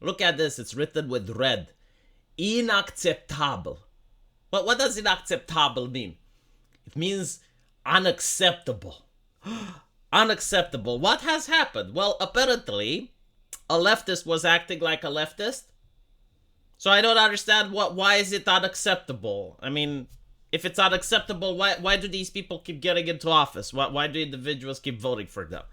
Look at this. It's written with red. Inacceptable. But what does inacceptable mean? It means unacceptable. Unacceptable. What has happened? Well, apparently, a leftist was acting like a leftist. So I don't understand why is it unacceptable? I mean, if it's unacceptable, why do these people keep getting into office? Why do individuals keep voting for them?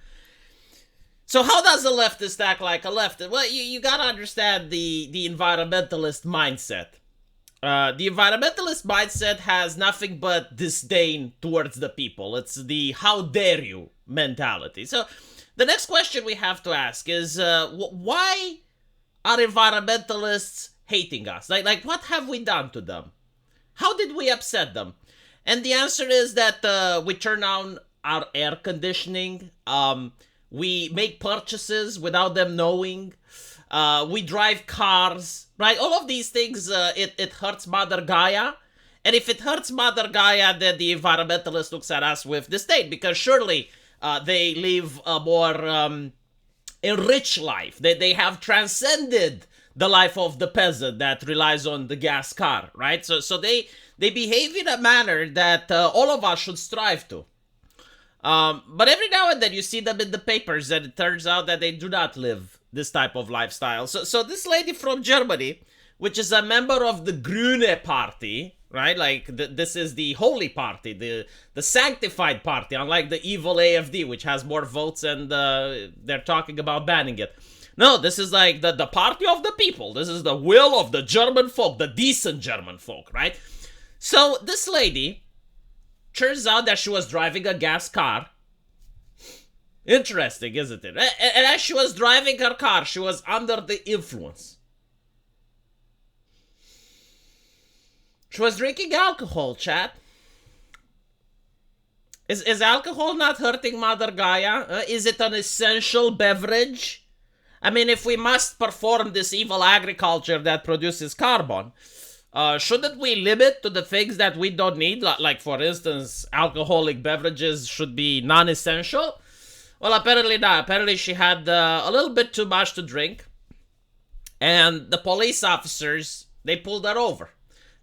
So how does a leftist act like a leftist? Well, you gotta understand the environmentalist mindset. The environmentalist mindset has nothing but disdain towards the people. It's the how dare you mentality. So the next question we have to ask is why are environmentalists hating us? Like what have we done to them? How did we upset them? And the answer is that we turn on our air conditioning. We make purchases without them knowing. We drive cars, right? All of these things, it hurts Mother Gaia. And if it hurts Mother Gaia, then the environmentalist looks at us with disdain, because surely they live a more enriched life. They have transcended the life of the peasant that relies on the gas car, right? So they behave in a manner that all of us should strive to. But every now and then you see them in the papers, and it turns out that they do not live this type of lifestyle. So this lady from Germany, which is a member of the Grüne Party, right? Like this is the holy party, the sanctified party, unlike the evil AFD, which has more votes, and they're talking about banning it. No, this is like the party of the people. This is the will of the German folk, the decent German folk, right? So this lady, turns out that she was driving a gas car. Interesting, isn't it? And as she was driving her car, she was under the influence. She was drinking alcohol, chat. Is alcohol not hurting Mother Gaia? Is it an essential beverage? I mean, if we must perform this evil agriculture that produces carbon, shouldn't we limit to the things that we don't need? Like, for instance, alcoholic beverages should be non-essential? Well, apparently not. Apparently she had a little bit too much to drink. And the police officers, they pulled her over.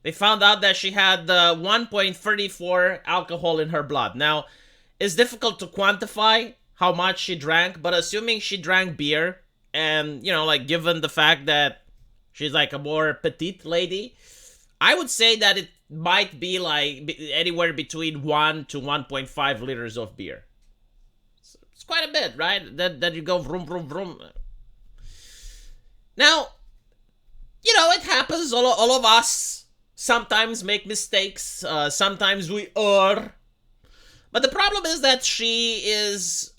They found out that she had 1.34 alcohol in her blood. Now, it's difficult to quantify how much she drank, but assuming she drank beer, and, you know, like, given the fact that she's like a more petite lady, I would say that it might be like anywhere between 1 to 1.5 liters of beer. It's quite a bit, right? That you go vroom, vroom, vroom. Now, you know, it happens. All of us sometimes make mistakes. Sometimes we err. But the problem is that she is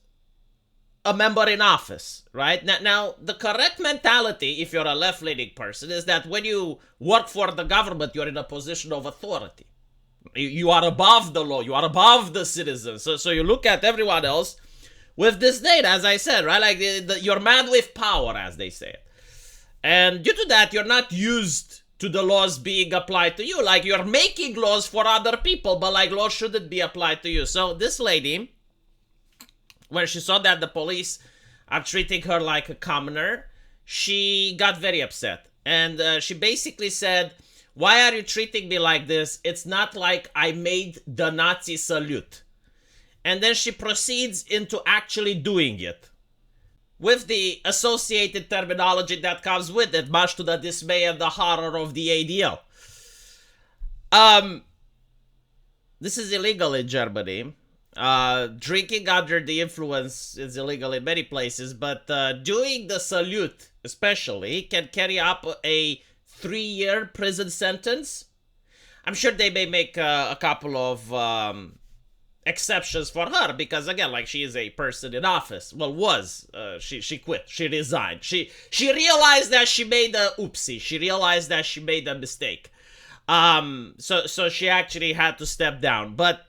a member in office, right? Now, the correct mentality, if you're a left-leaning person, is that when you work for the government, you're in a position of authority. You are above the law. You are above the citizens. So you look at everyone else with disdain, as I said, right? Like, you're mad with power, as they say it. And due to that, you're not used to the laws being applied to you. Like, you're making laws for other people, but, like, laws shouldn't be applied to you. So this lady, when she saw that the police are treating her like a commoner, she got very upset. And she basically said, "Why are you treating me like this? It's not like I made the Nazi salute." And then she proceeds into actually doing it, with the associated terminology that comes with it, much to the dismay and the horror of the ADL. This is illegal in Germany. Drinking under the influence is illegal in many places, but doing the salute especially can carry up a 3-year prison sentence. I'm sure they may make a couple of exceptions for her, because again, like, she is a person in office. Well, she quit, she resigned, she realized that she made a oopsie, she realized that she made a mistake. So she actually had to step down, but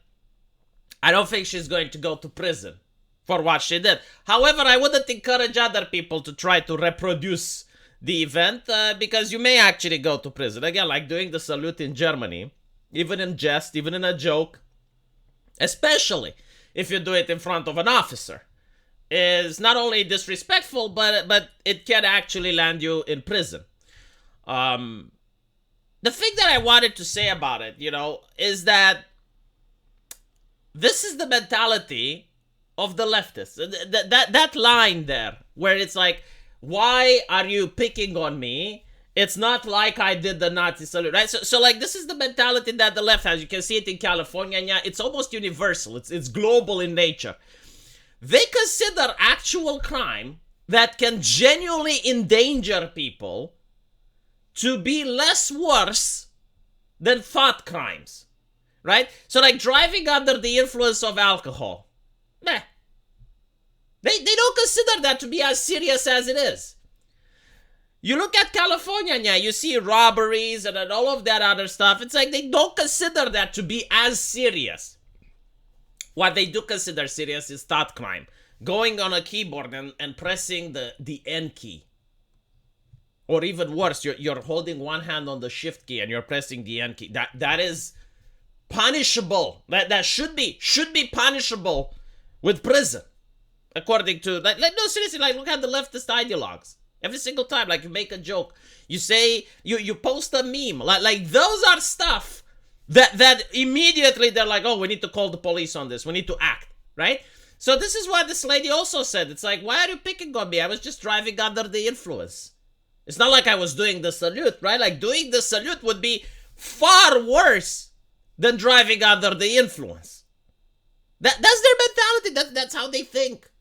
I don't think she's going to go to prison for what she did. However, I wouldn't encourage other people to try to reproduce the event, because you may actually go to prison. Again, like doing the salute in Germany, even in jest, even in a joke, especially if you do it in front of an officer, is not only disrespectful, but it can actually land you in prison. Um, the thing that I wanted to say about it, is that this is the mentality of the leftists. That line there, where it's like, why are you picking on me? It's not like I did the Nazi salute, right? So like, this is the mentality that the left has. You can see it in California. Yeah, it's almost universal. It's global in nature. They consider actual crime that can genuinely endanger people to be less worse than thought crimes, right? So like driving under the influence of alcohol, meh. They don't consider that to be as serious as it is. You look at California, yeah, you see robberies and all of that other stuff. It's like they don't consider that to be as serious. What they do consider serious is thought crime. Going on a keyboard and pressing the N key. Or even worse, you're holding one hand on the shift key and you're pressing the N key. That is punishable. That should be punishable with prison. According to, no, seriously, look at the leftist ideologues. Every single time, you make a joke, you say, you post a meme, like those are stuff that immediately they're like, oh, we need to call the police on this. We need to act, right? So this is what this lady also said. It's like, why are you picking on me? I was just driving under the influence. It's not like I was doing the salute, right? Like, doing the salute would be far worse than driving under the influence. That's their mentality. That's how they think.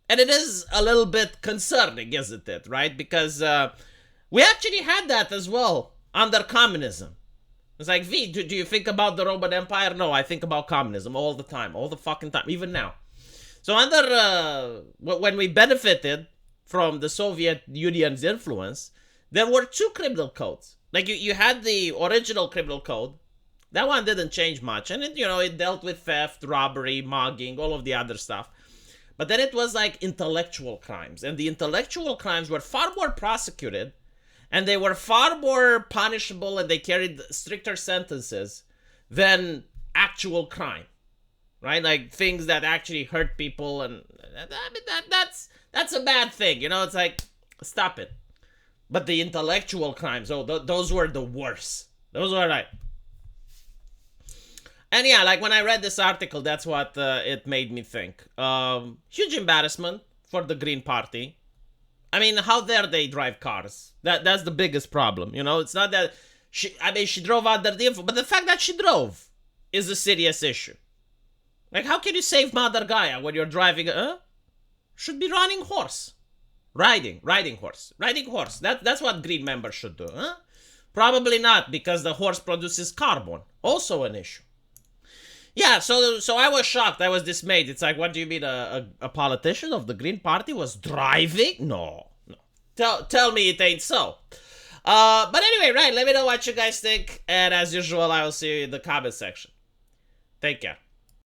And it is a little bit concerning, isn't it, right? Because we actually had that as well under communism. It's like, V, do you think about the Roman Empire? No, I think about communism all the time, all the fucking time, even now. So under, when we benefited from the Soviet Union's influence, there were two criminal codes. Like, you had the original criminal code. That one didn't change much. And it dealt with theft, robbery, mugging, all of the other stuff. But then it was like intellectual crimes. And the intellectual crimes were far more prosecuted. And they were far more punishable. And they carried stricter sentences than actual crime. Right? Like things that actually hurt people. And I mean, that's a bad thing. It's like, stop it. But the intellectual crimes, those were the worst. Those were like... And yeah, like when I read this article, that's what it made me think. Huge embarrassment for the Green Party. I mean, how dare they drive cars? That's the biggest problem. It's not that she drove under the influence, but the fact that she drove is a serious issue. Like, how can you save Mother Gaia when you're driving? Should be running horse. Riding horse. That's what Green members should do. Probably not, because the horse produces carbon. Also an issue. Yeah, so I was shocked. I was dismayed. It's like, what do you mean a politician of the Green Party was driving? No. Tell me it ain't so. But anyway, right, let me know what you guys think. And as usual, I will see you in the comment section. Take care.